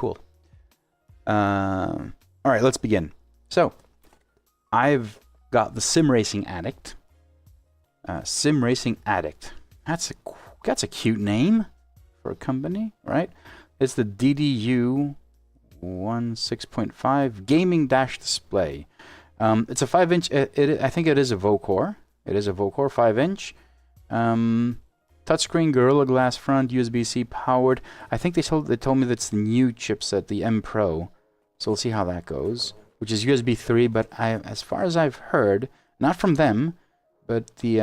cool. All right, let's begin. So, I've got the Sim Racing Addict. Sim Racing Addict. That's a cute name for a company, right? It's the DDU 6.5 gaming dash display. It's a 5-inch. I think it is a Vocore. It is a Vocore 5-inch. Touchscreen, Gorilla Glass front, USB-C powered. I think they told me that's the new chipset, the M Pro. So we'll see how that goes. Which is USB 3, but as far as I've heard, not from them, but the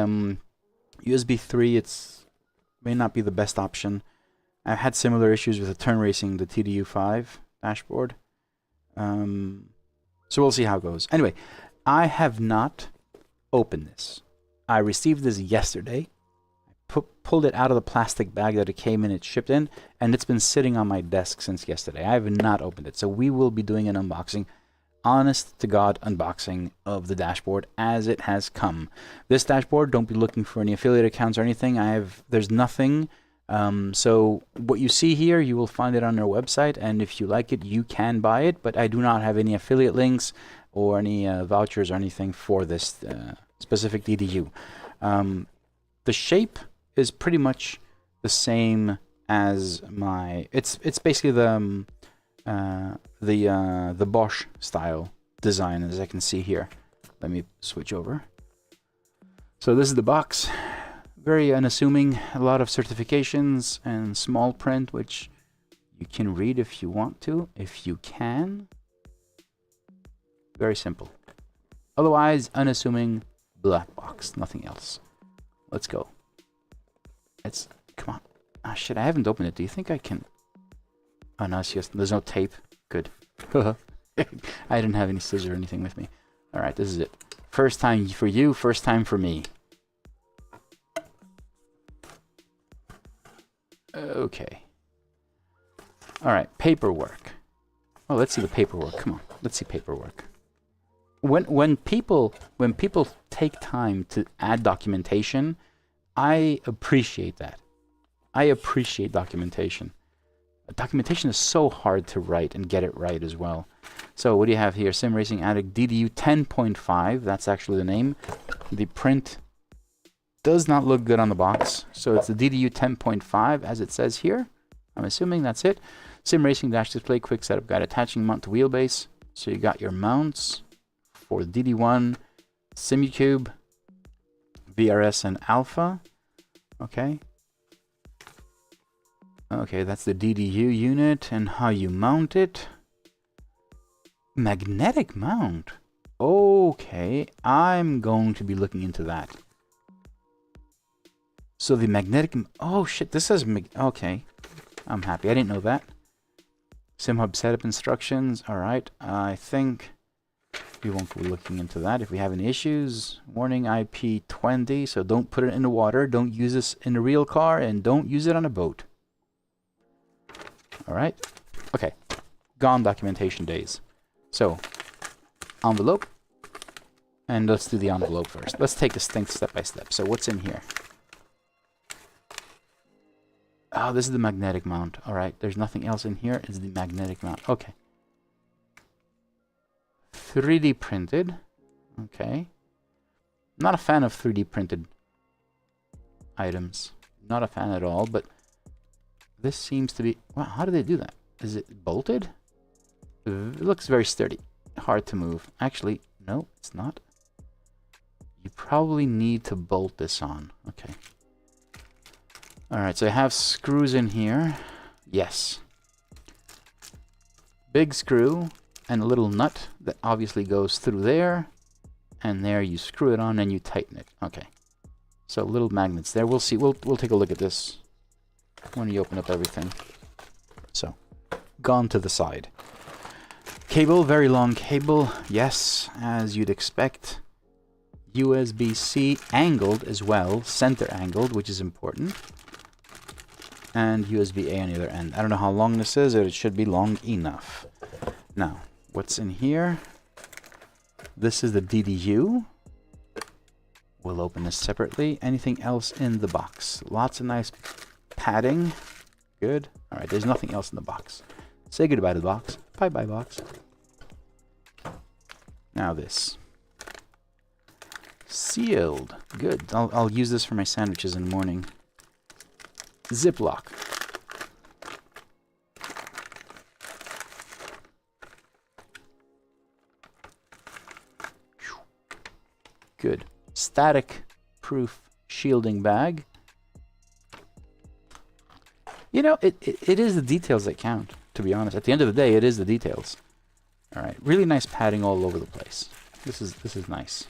USB 3, may not be the best option. I've had similar issues with the Turn Racing, the TDU 5 dashboard. So we'll see how it goes. Anyway, I have not opened this. I received this yesterday. Pulled it out of the plastic bag that it came in, it shipped in, and it's been sitting on my desk since yesterday. I have not opened it. So we will be doing an unboxing, honest to God unboxing of the dashboard as it has come. This dashboard, don't be looking for any affiliate accounts or anything. There's nothing. So what you see here, you will find it on their website, and if you like it, you can buy it, but I do not have any affiliate links or any vouchers or anything for this specific DDU. The shape is pretty much the same as my. It's basically the Bosch style design, as I can see here. Let me switch over. So this is the box. Very unassuming. A lot of certifications and small print, which you can read if you want to, if you can. Very simple. Otherwise, unassuming black box, nothing else. Let's go. Come on. Ah, shit, I haven't opened it. Do you think I can? Oh, no, it's just, there's no tape. Good. I didn't have any scissors or anything with me. All right, this is it. First time for you, first time for me. Okay. All right, paperwork. Oh, let's see the paperwork. Come on, let's see paperwork. When people take time to add documentation, I appreciate that. I appreciate documentation. Documentation is so hard to write and get it right as well. So what do you have here? Sim Racing Addict DDU 10.5. That's actually the name. The print does not look good on the box. So it's the DDU 10.5 as it says here. I'm assuming that's it. Sim Racing dash display quick setup guide attaching mount to wheelbase. So you got your mounts for the DD1, SimuCube, VRS and Alpha. Okay. Okay, that's the DDU unit and how you mount it. Magnetic mount. Okay, I'm going to be looking into that. So the magnetic... Oh shit, this says... Okay, I'm happy. I didn't know that. SimHub setup instructions. Alright, I think we won't be looking into that. If we have any issues, warning IP20, so don't put it in the water, don't use this in a real car, and don't use it on a boat. Alright, okay, gone documentation days. So, envelope, and let's do the envelope first. Let's take this thing step by step. So what's in here? Oh, this is the magnetic mount. Alright, there's nothing else in here. It's the magnetic mount. Okay. 3D printed. Okay. Not a fan of 3D printed items. Not a fan at all, but this seems to be... Wow, how do they do that? Is it bolted? It looks very sturdy. Hard to move. Actually, no, it's not. You probably need to bolt this on. Okay. Alright, so I have screws in here. Yes. Big screw and a little nut that obviously goes through there. And there you screw it on and you tighten it. Okay. So little magnets there. We'll see. We'll take a look at this when you open up everything. So, gone to the side. Cable, very long cable. Yes, as you'd expect. USB-C angled as well. Center angled, which is important. And USB-A on the other end. I don't know how long this is, but it should be long enough. Now, what's in here? This is the DDU. We'll open this separately. Anything else in the box? Lots of nice padding. Good. Alright, there's nothing else in the box. Say goodbye to the box. Bye-bye, box. Now this. Sealed. Good. I'll use this for my sandwiches in the morning. Ziploc. Good. Static proof shielding bag. You know, it is the details that count, to be honest. At the end of the day, it is the details. All right. Really nice padding all over the place. This is nice.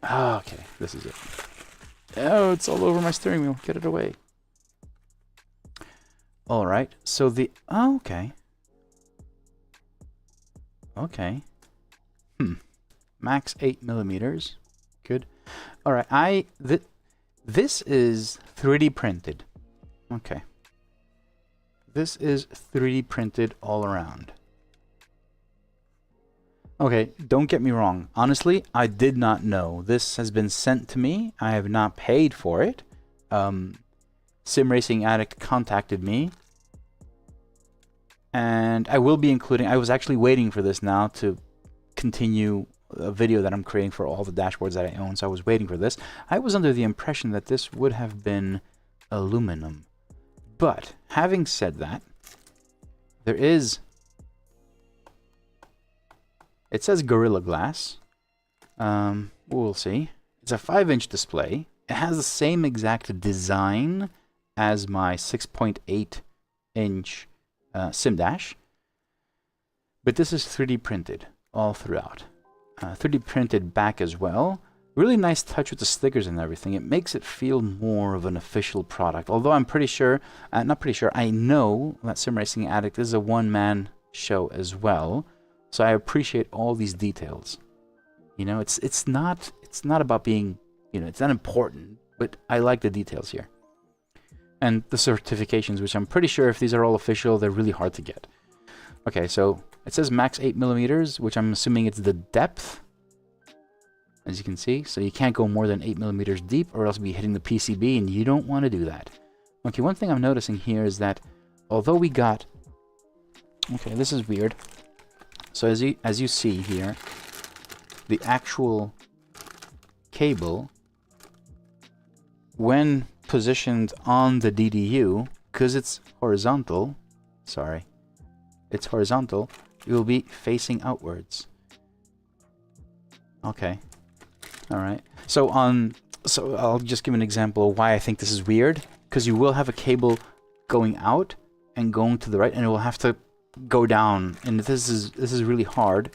Ah, okay. This is it. Oh, it's all over my steering wheel. Get it away. All right. So the... Oh, okay. Okay. Max 8 millimeters. Good. All right. This is 3D printed. Okay. This is 3D printed all around. Okay, don't get me wrong. Honestly, I did not know. This has been sent to me. I have not paid for it. Sim Racing Addict contacted me. And I will be including... I was actually waiting for this now to continue a video that I'm creating for all the dashboards that I own. So I was waiting for this. I was under the impression that this would have been aluminum. But, having said that, there is... It says Gorilla Glass. We'll see. It's a 5-inch display. It has the same exact design as my 6.8-inch Sim Dash. But this is 3D printed all throughout. 3D printed back as well. Really nice touch with the stickers and everything. It makes it feel more of an official product. Although I'm pretty sure, not pretty sure, I know that Sim Racing Addict is a one-man show as well. So I appreciate all these details. You know, it's not about being, you know, it's not important, but I like the details here. And the certifications, which I'm pretty sure if these are all official, they're really hard to get. Okay, so it says max 8 millimeters, which I'm assuming it's the depth, as you can see. So you can't go more than 8 millimeters deep or else you'll be hitting the PCB, and you don't want to do that. Okay, one thing I'm noticing here is that although we got... Okay, this is weird. So as you see here, the actual cable, when positioned on the DDU, because it's horizontal, it's horizontal, it will be facing outwards. Okay. Alright. So I'll just give an example of why I think this is weird. Because you will have a cable going out and going to the right, and it will have to go down, and this is really hard.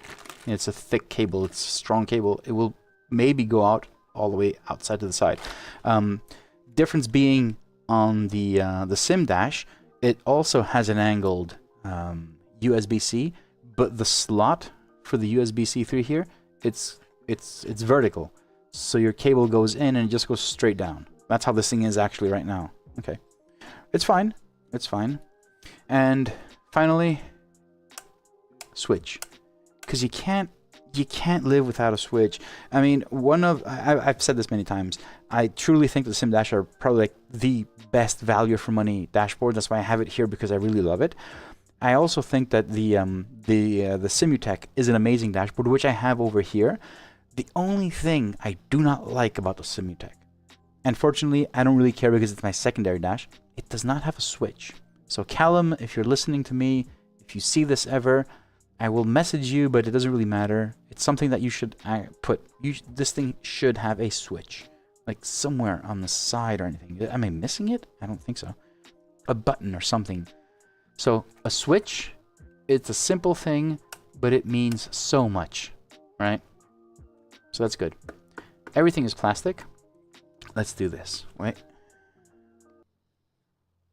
It's a thick cable, it's a strong cable. It will maybe go out all the way outside to the side. Difference being on the Sim Dash, it also has an angled USB-C, but the slot for the USB-C 3 here, it's vertical, so your cable goes in and it just goes straight down. That's how this thing is actually right now. Okay, it's fine. It's fine. And finally, switch, because you can't live without a switch. I mean, I've said this many times. I truly think the Sim Dash are probably like the best value for money dashboard. That's why I have it here, because I really love it. I also think that the Simutech is an amazing dashboard, which I have over here. The only thing I do not like about the Simutech, and fortunately I don't really care because it's my secondary dash, it does not have a switch. So Callum, if you're listening to me, if you see this ever, I will message you, but it doesn't really matter. It's something that you should put. This thing should have a switch, like somewhere on the side or anything. Am I missing it? I don't think so. A button or something. So a switch, it's a simple thing, but it means so much, right? So that's good. Everything is plastic. Let's do this. Wait.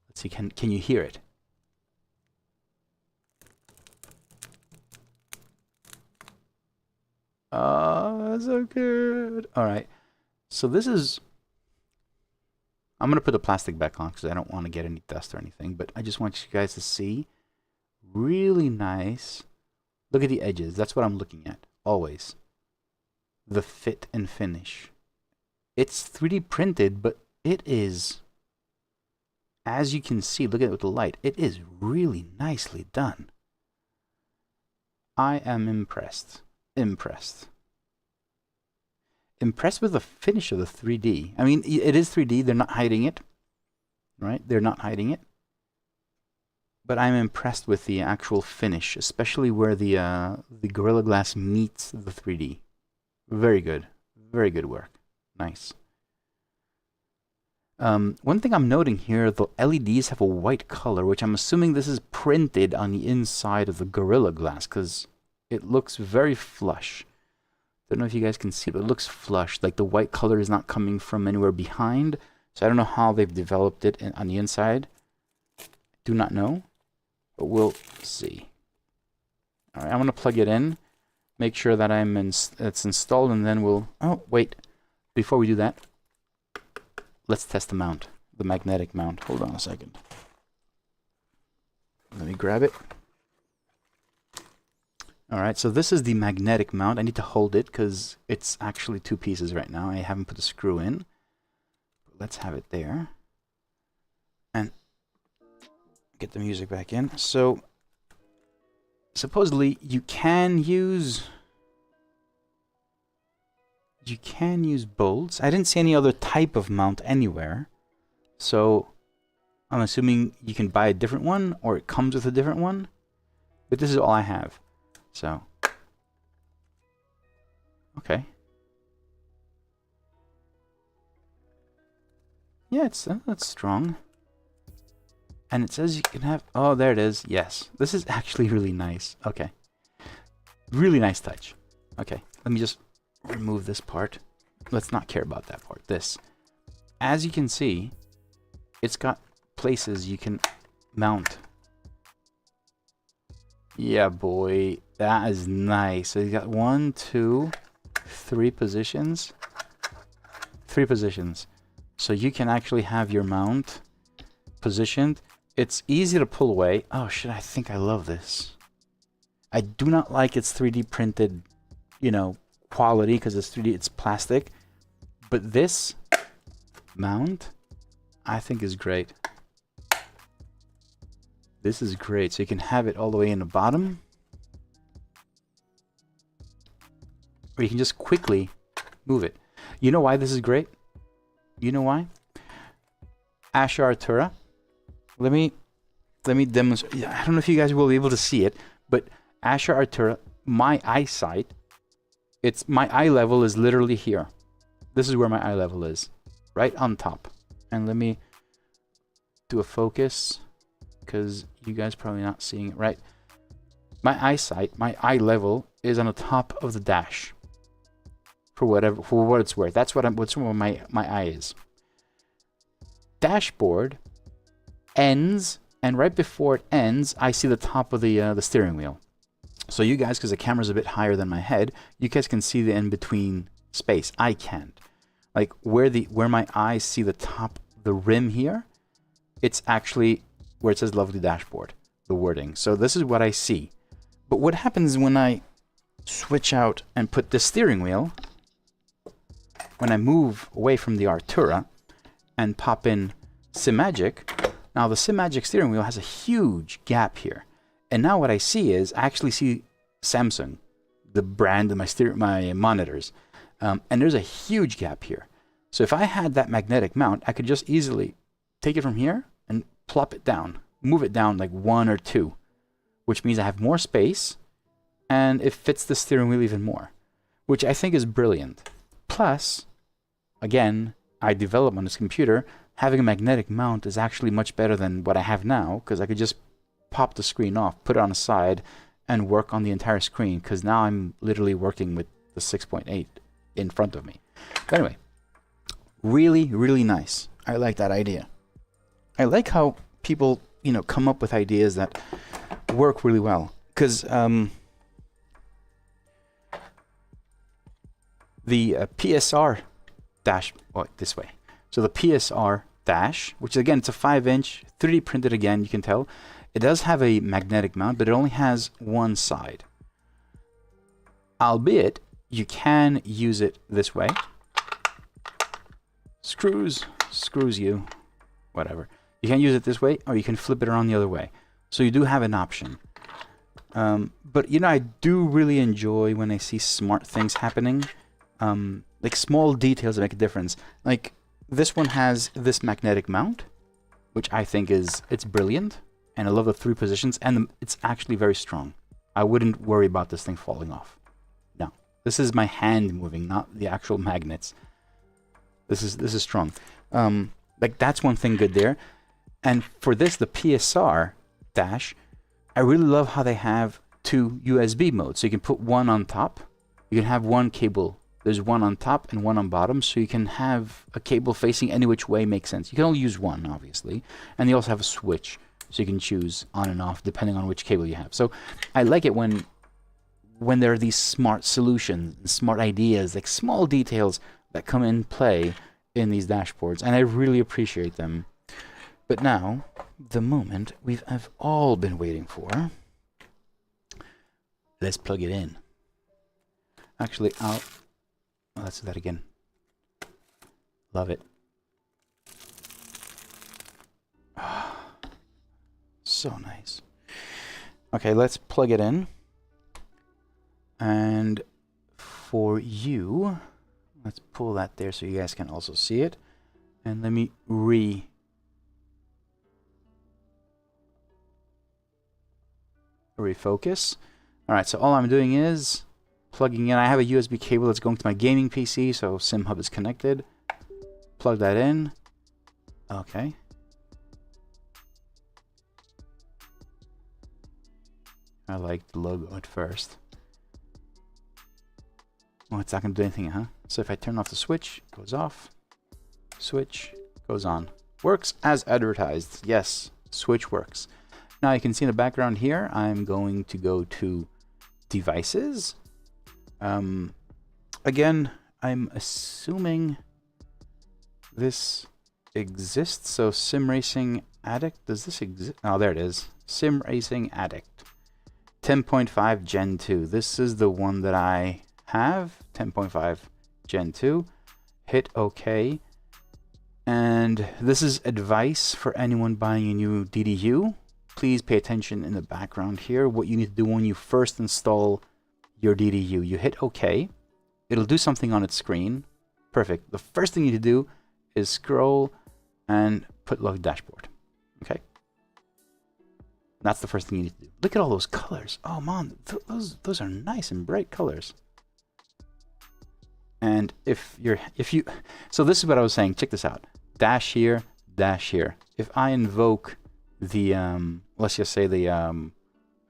Let's see. Can you hear it? Oh, so good. All right. So this is... I'm going to put the plastic back on because I don't want to get any dust or anything, but I just want you guys to see. Really nice. Look at the edges. That's what I'm looking at, always. The fit and finish. It's 3D printed, but it is as you can see, look at it with the light. It is really nicely done. I am impressed. Impressed. Impressed with the finish of the 3D. I mean, it is 3D. They're not hiding it. Right? They're not hiding it. But I'm impressed with the actual finish, especially where the Gorilla Glass meets the 3D. Very good. Very good work. Nice. One thing I'm noting here, the LEDs have a white color, which I'm assuming this is printed on the inside of the Gorilla Glass, because it looks very flush. Don't know if you guys can see, but it looks flush. Like the white color is not coming from anywhere behind. So I don't know how they've developed it on the inside. Do not know, but we'll see. All right, I'm going to plug it in, make sure that it's installed, and then we'll... Oh, wait. Before we do that, let's test the mount, the magnetic mount. Hold on a second. Let me grab it. Alright, so this is the magnetic mount. I need to hold it because it's actually two pieces right now. I haven't put the screw in. Let's have it there. And get the music back in. So, supposedly, you can use bolts. I didn't see any other type of mount anywhere. So, I'm assuming you can buy a different one, or it comes with a different one. But this is all I have. So, okay. Yeah, that's strong. And it says you can have... Oh, there it is. Yes. This is actually really nice. Okay. Really nice touch. Okay. Let me just remove this part. Let's not care about that part. This. As you can see, it's got places you can mount. Yeah, boy. That is nice. So you got 1, 2, 3 positions. 3 positions. So you can actually have your mount positioned. It's easy to pull away. Oh shit, I think I love this. I do not like its 3D printed, you know, quality because it's 3D, it's plastic. But this mount, I think is great. This is great. So you can have it all the way in the bottom. Or you can just quickly move it. You know why this is great? You know why? Asher Artura. Let me demonstrate. I don't know if you guys will be able to see it, but Asher Artura, my eyesight, my eye level is literally here. This is where my eye level is. Right on top. And let me do a focus, because you guys probably not seeing it right. My eyesight, my eye level is on the top of the dash. For what it's worth. That's what my eye is. Dashboard ends, and right before it ends, I see the top of the steering wheel. So you guys, because the camera's a bit higher than my head, you guys can see the in-between space. I can't. Like where my eyes see the top, the rim here, it's actually where it says lovely dashboard, the wording. So this is what I see. But what happens when I switch out and put the steering wheel, when I move away from the Artura and pop in SimMagic, now the SimMagic steering wheel has a huge gap here. And now what I see is, I actually see Samsung, the brand of my monitors. And there's a huge gap here. So if I had that magnetic mount, I could just easily take it from here and plop it down, move it down like 1 or 2, which means I have more space and it fits the steering wheel even more, which I think is brilliant. Plus, again, I developed on this computer, having a magnetic mount is actually much better than what I have now, because I could just pop the screen off, put it on the side, and work on the entire screen, because now I'm literally working with the 6.8 in front of me. But anyway, really, really nice. I like that idea. I like how people, you know, come up with ideas that work really well, because the PSR dash, well, this way. So the PSR dash, which again, it's a 5-inch, 3D printed again, you can tell. It does have a magnetic mount, but it only has one side. Albeit, you can use it this way. Screws you, whatever. You can use it this way, or you can flip it around the other way. So you do have an option. But, you know, I do really enjoy when I see smart things happening. Like small details that make a difference. Like, this one has this magnetic mount, which I think it's brilliant. And I love the 3 positions, and it's actually very strong. I wouldn't worry about this thing falling off. No. This is my hand moving, not the actual magnets. This is strong. Like, that's one thing good there. And for this, the PSR dash, I really love how they have 2 USB modes. So you can put one on top. You can have one cable. There's one on top and one on bottom. So you can have a cable facing any which way makes sense. You can only use one, obviously. And they also have a switch. So you can choose on and off depending on which cable you have. So I like it when there are these smart solutions, smart ideas, like small details that come in play in these dashboards. And I really appreciate them. But now, the moment have all been waiting for. Let's plug it in. Actually, let's do that again. Love it. So nice. Okay, let's plug it in. And for you, let's pull that there so you guys can also see it. And let me refocus. Alright, so all I'm doing is plugging in. I have a USB cable that's going to my gaming PC, so SimHub is connected. Plug that in. Okay. I like the logo at first. Oh, it's not going to do anything, huh? So if I turn off the switch, it goes off. Switch goes on. Works as advertised. Yes, switch works. Now you can see in the background here, I'm going to go to devices. Again, I'm assuming this exists. So Sim Racing Addict, does this exist? Oh, there it is. Sim Racing Addict. 10.5 Gen 2. This is the one that I have. 10.5 Gen 2. Hit OK. And this is advice for anyone buying a new DDU. Please pay attention in the background here. What you need to do when you first install your DDU. You hit OK. It'll do something on its screen. Perfect. The first thing you need to do is scroll and put log dashboard. Okay. That's the first thing you need to do. Look at all those colors. Oh man, those are nice and bright colors. And so this is what I was saying. Check this out. Dash here, dash here. If I invoke the let's just say the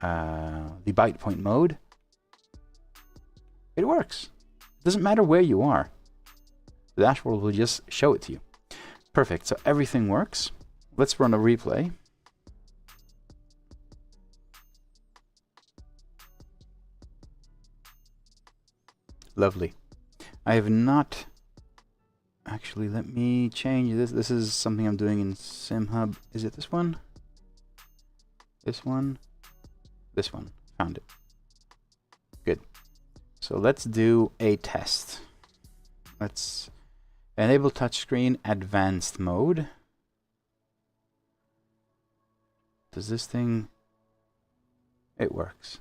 byte point mode, it works. It doesn't matter where you are. The dashboard will just show it to you. Perfect. So everything works. Let's run a replay. Lovely. I have not actually, let me change this. This is something I'm doing in SimHub. Is it this one? This one? This one. Found it. Good. So let's do a test. Let's enable touchscreen advanced mode. Does this thing... It works.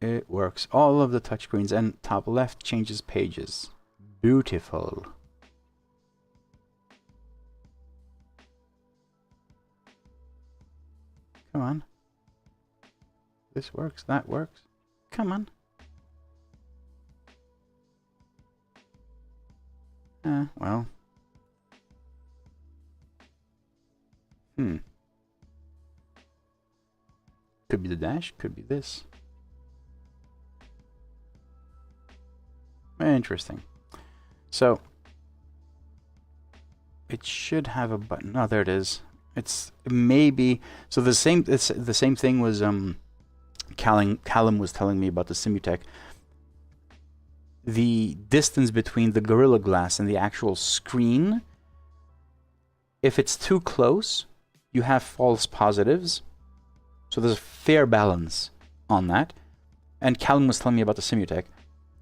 It works. All of the touchscreens, and top left changes pages. Beautiful. Come on. This works. That works. Come on. Well. Could be the dash, could be this. Interesting. So it should have a button. Oh, there it is. It's maybe so the same. It's the same thing was Callum was telling me about the Simutech. The distance between the Gorilla Glass and the actual screen, if it's too close, you have false positives. So there's a fair balance on that. And Callum was telling me about the Simutech.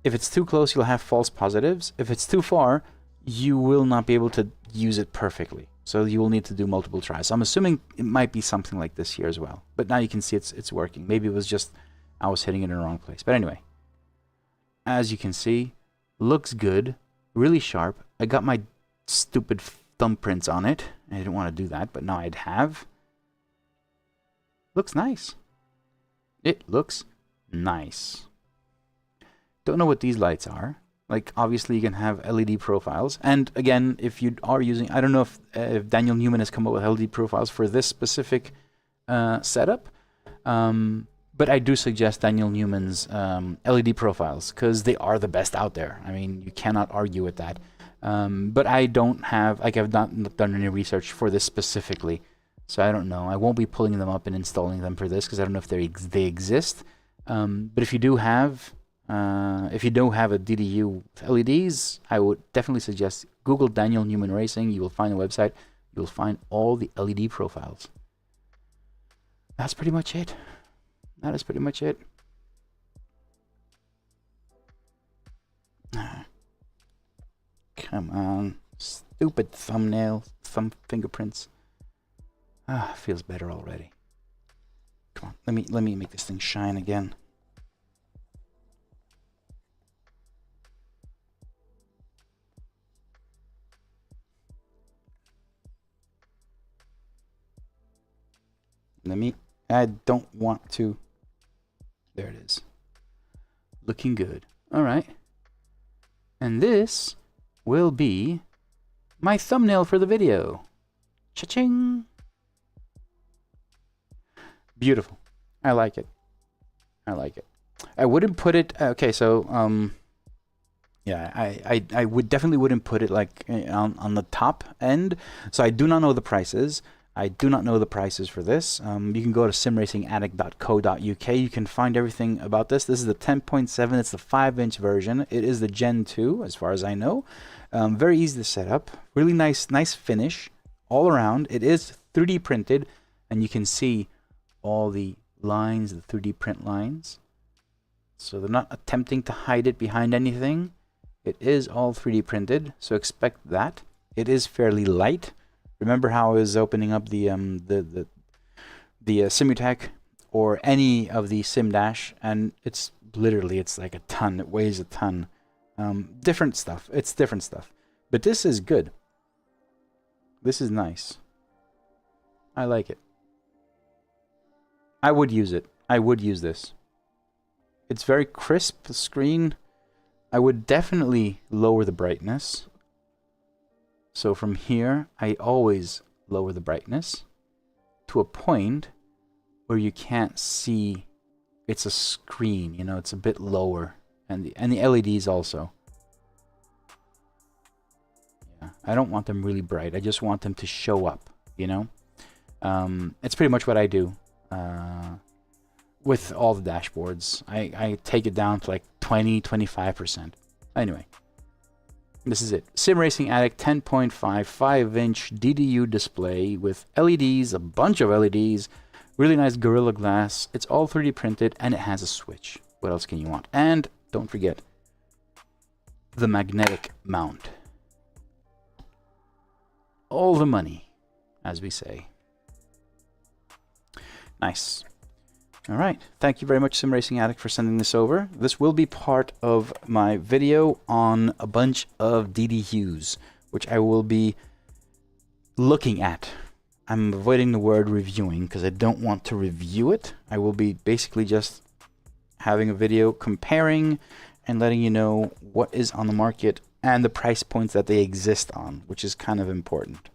If it's too close, you'll have false positives. If it's too far, you will not be able to use it perfectly. So you will need to do multiple tries. So I'm assuming it might be something like this here as well. But now you can see it's working. Maybe it was just I was hitting it in the wrong place. But anyway, as you can see, looks good, really sharp. I got my stupid thumbprints on it. I didn't want to do that, but now I'd have. Looks nice. It looks nice. Don't know what these lights are. Like, obviously you can have LED profiles. And again, if you are using, I don't know if Daniel Newman has come up with LED profiles for this specific setup. But I do suggest Daniel Newman's LED profiles because they are the best out there. I mean, you cannot argue with that. But I don't have, like, I've not done any research for this specifically. So I don't know. I won't be pulling them up and installing them for this because I don't know if they exist. But if you do have a DDU with LEDs, I would definitely suggest Google Daniel Newman Racing. You will find the website. You will find all the LED profiles. That's pretty much it. That is pretty much it. Come on. Stupid thumbnail. Thumb fingerprints. Feels better already. Come on. Let me make this thing shine again. I don't want to. There it is. Looking good. All right. And this will be my thumbnail for the video. Cha-ching. Beautiful. I like it. I like it. I wouldn't put it, okay, so, yeah, I would definitely wouldn't put it like on the top end. So I do not know the prices. I do not know the prices for this. You can go to simracingaddict.co.uk. You can find everything about this. This is the 10.7. It's the 5-inch version. It is the Gen 2, as far as I know. Very easy to set up. Really nice finish all around. It is 3D printed, and you can see all the lines, the 3D print lines. So they're not attempting to hide it behind anything. It is all 3D printed, so expect that. It is fairly light. Remember how I was opening up the Simutech or any of the Sim Dash, and it's literally, it's like a ton. It weighs a ton. Different stuff. It's different stuff. But this is good. This is nice. I like it. I would use it. I would use this. It's very crisp, the screen. I would definitely lower the brightness. So from here, I always lower the brightness to a point where you can't see. It's a screen, you know, it's a bit lower, and the LEDs also. Yeah, I don't want them really bright. I just want them to show up, you know. It's pretty much what I do with all the dashboards. I take it down to like 20-25%. Anyway. This is it. Sim Racing Addict 10.5 5-inch DDU display with LEDs, a bunch of LEDs, really nice Gorilla Glass. It's all 3D printed and it has a switch. What else can you want? And don't forget the magnetic mount. All the money, as we say. Nice. All right. Thank you very much, Sim Racing Addict, for sending this over. This will be part of my video on a bunch of DDUs, which I will be looking at. I'm avoiding the word reviewing because I don't want to review it. I will be basically just having a video comparing and letting you know what is on the market and the price points that they exist on, which is kind of important.